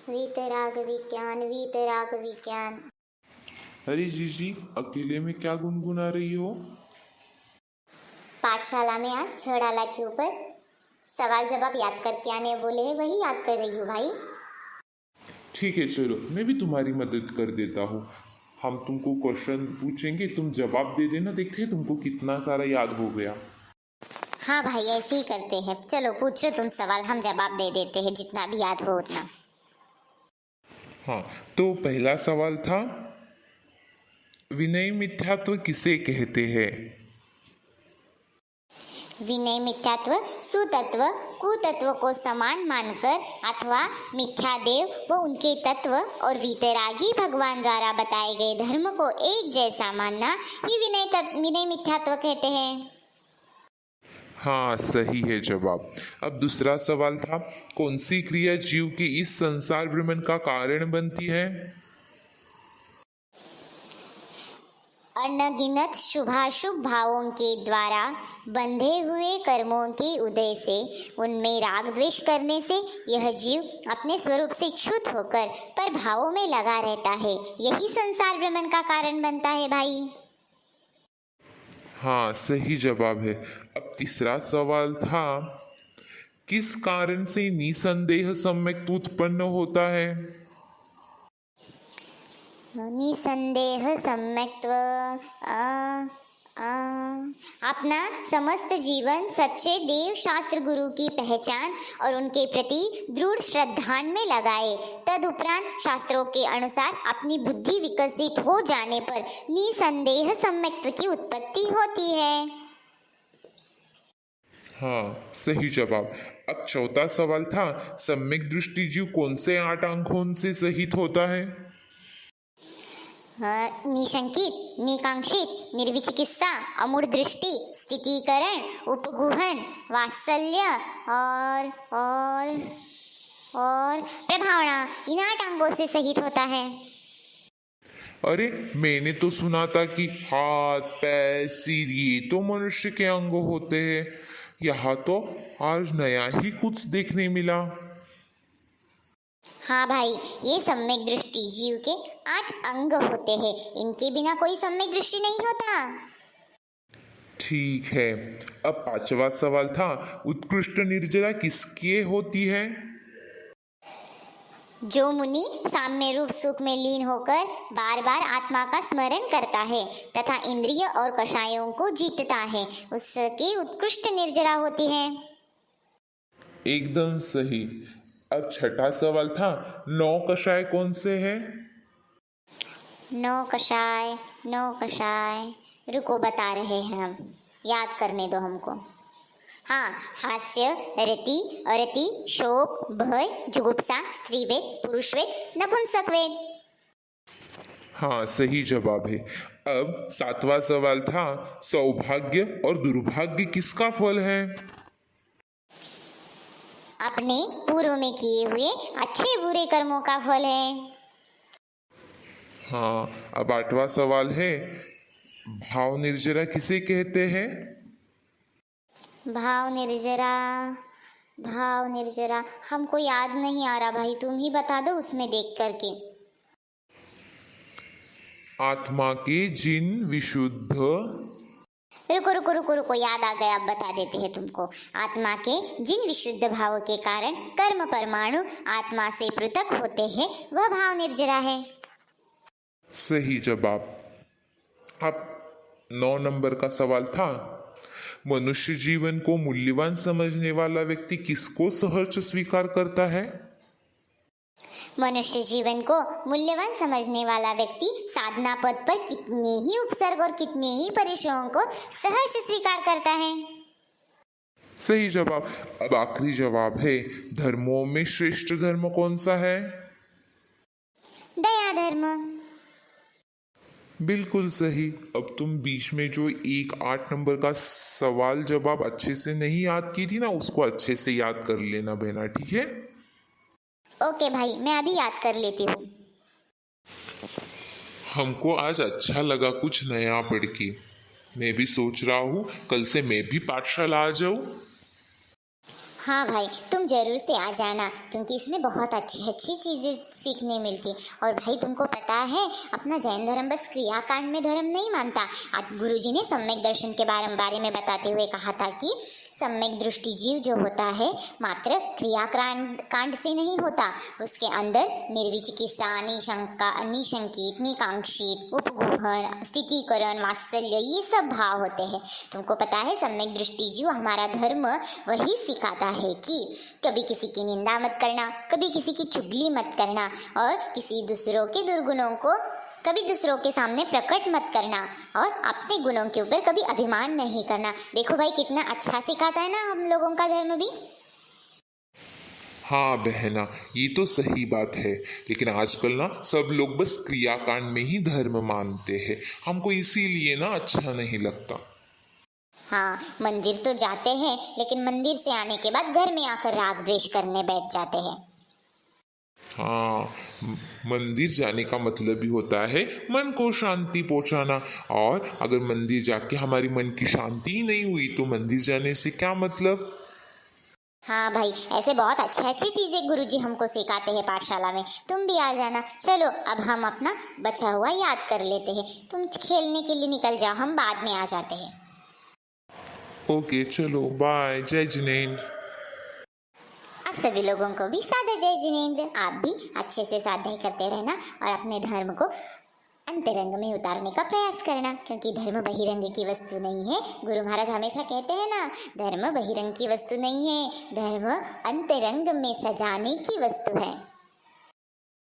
वीतराग विज्ञान वीतराग विज्ञान। अरे जीजी, अकेले में क्या गुनगुना रही हो? पाठशाला में आज छह डाला के ऊपर सवाल जवाब याद करके आने बोले हैं, वही याद कर रही हूँ भाई। ठीक है, चलो मैं भी तुम्हारी मदद कर देता हूँ। हम तुमको क्वेश्चन पूछेंगे, तुम जवाब दे देना, देखते हैं तुमको कितना सारा याद हो गया। हाँ भाई, ऐसे ही करते हैं। चलो पूछो तुम सवाल, हम जवाब दे देते हैं जितना भी याद हो उतना। हाँ, तो पहला सवाल था, विनय मिथ्यात्व किसे कहते हैं? विनय मिथ्यात्व सुतत्व कुतत्व को समान मानकर अथवा मिथ्यादेव व उनके तत्व और वीतरागी भगवान द्वारा बताए गए धर्म को एक जैसा मानना ही विनय मिथ्यात्व कहते हैं। हाँ, सही है जवाब। अब दूसरा सवाल था, कौन सी क्रिया जीव के इस संसार भ्रमण का कारण बनती है? अनगिनत शुभाशुभ भावों के द्वारा बंधे हुए कर्मों के उदय से, उनमें राग द्वेष करने से यह जीव अपने स्वरूप से च्युत होकर पर भावों में लगा रहता है। यही संसार भ्रमण का कारण बनता है भाई। हाँ, सही जवाब है। अब तीसरा सवाल था, किस कारण से निसंदेह सम्यक उत्पन्न होता है? निसंदेह सम्यक्त्व अपना समस्त जीवन सच्चे देव शास्त्र गुरु की पहचान और उनके प्रति दृढ़ श्रद्धान में लगाए, तदुपरांत शास्त्रों के अनुसार अपनी बुद्धि विकसित हो जाने पर निसंदेह सम्यक्त्व की उत्पत्ति होती है। हाँ, सही जवाब। अब चौथा सवाल था, सम्यक दृष्टि जीव कौन से 8 अंगों से सहित होता है? निशंकित, निकांक्षित, निर्विचिकित्सा, अमूढ़ दृष्टि, स्थितीकरण, उपगुहन, वात्सल्य और प्रभावना, इन 8 अंगों से सहित होता है। अरे, मैंने तो सुना था कि हाथ पैर सिर ये तो मनुष्य के अंग होते हैं। यहाँ तो आज नया ही कुछ देखने मिला। हाँ भाई, ये सम्यक दृष्टि जीव के 8 अंग होते हैं, इनके बिना कोई सम्यक दृष्टि नहीं होता। ठीक है। अब पांचवा सवाल था, उत्कृष्ट निर्जरा किसकी होती है? जो मुनि साम्य रूप सुख में लीन होकर बार बार आत्मा का स्मरण करता है तथा इंद्रिय और कषायों को जीतता है, उसकी उत्कृष्ट निर्जरा होती है। एकदम सही। अब छठा सवाल था, 9 कषाय कौन से हैं? 9 कषाय, 9 कषाय, रुको बता रहे हैं हम, याद करने दो हमको। हाँ, हास्य, रति, अरति, शोक, भय, जुगुप्सा, स्त्रीवेद, पुरुषवेद, नपुंसकवेद। हाँ, सही जवाब है। अब सातवां सवाल था, सौभाग्य और दुर्भाग्य किसका फल है? अपने पूर्व में किए हुए अच्छे बुरे कर्मों का फल है। हाँ, अब आठवां सवाल है, भाव निर्जरा किसे कहते हैं? भाव निर्जरा, भाव निर्जरा हमको याद नहीं आ रहा भाई, तुम ही बता दो उसमें देख करके। आत्मा के जिन विशुद्ध, रुको रुको रुको रुको, याद आ गया, अब बता देते हैं तुमको। आत्मा के जिन विशुद्ध भाव के कारण कर्म परमाणु आत्मा से पृथक होते हैं, वह भाव निर्जरा है। सही जवाब। अब 9 नंबर का सवाल था, मनुष्य जीवन को मूल्यवान समझने वाला व्यक्ति किसको सहर्ष स्वीकार करता है? मनुष्य जीवन को मूल्यवान समझने वाला व्यक्ति साधना पद पर कितने ही उपसर्ग और कितने ही परिश्रमों को सहर्ष स्वीकार करता है। सही जवाब। अब आखिरी जवाब है, धर्मों में श्रेष्ठ धर्म कौन सा है? दया धर्म। बिल्कुल सही। अब तुम बीच में जो 8 नंबर का सवाल जवाब अच्छे से नहीं याद की थी ना, उसको अच्छे से याद कर लेना बहना, ठीक है? ओके भाई, मैं अभी याद कर लेती हूँ। हमको आज अच्छा लगा कुछ नया पढ़ के। मैं भी सोच रहा हूँ कल से मैं भी पाठशाला आ जाऊँ। हाँ भाई, तुम जरूर से आ जाना, क्योंकि इसमें बहुत अच्छी अच्छी चीज़ें सीखने मिलती। और भाई तुमको पता है, अपना जैन धर्म बस क्रियाकांड में धर्म नहीं मानता। आज गुरुजी ने सम्यक दर्शन के बारे में बताते हुए कहा था कि सम्यक दृष्टि जीव जो होता है मात्र क्रियाकांड से नहीं होता, उसके अंदर निर्विचिकित्सा, निशंका, निशंकित, निकांक्षित, उपगुहन, स्थितिकरण, वात्सल्य, ये सब भाव होते हैं। तुमको पता है सम्यक दृष्टि जीव हमारा धर्म वही सिखाता है कि कभी किसी की निंदा मत करना, कभी किसी की चुगली मत करना, और किसी दूसरों के दुर्गुणों को कभी दूसरों के सामने प्रकट मत करना, और अपने गुणों के ऊपर कभी अभिमान नहीं करना। देखो भाई, कितना अच्छा सिखाता है ना हम लोगों का धर्म भी। हाँ बहना, ये तो सही बात है, लेकिन आजकल ना सब लोग बस क्रियाकांड में ही धर्म मानते हैं। हमको इसीलिए ना अच्छा नहीं लगता। हाँ, मंदिर तो जाते हैं, लेकिन मंदिर से आने के बाद घर में आकर राग द्वेष करने बैठ जाते हैं। हाँ, मंदिर जाने का मतलब भी होता है मन को शांति पहुंचाना, और अगर मंदिर जाके हमारी मन की शांति ही नहीं हुई तो मंदिर जाने से क्या मतलब। हाँ भाई, ऐसे बहुत अच्छी चीजें गुरुजी हमको सिखाते हैं पाठशाला में। तुम भी आ जाना। चलो अब हम अपना बचा हुआ याद कर लेते हैं। तुम खेलने के लिए निकल जाओ, हम बाद में आ जाते हैं। ओके चलो, बाय, जय जिनेंद्र। आप सभी लोगों को भी सादा जय जिनेंद्र। आप भी अच्छे से साधना करते रहना और अपने धर्म को अंतरंग में उतारने का प्रयास करना, क्योंकि धर्म बहिरंग की वस्तु नहीं है। गुरु महाराज हमेशा कहते हैं ना, धर्म बहिरंग की वस्तु नहीं है, धर्म अंतरंग में सजाने की वस्तु है।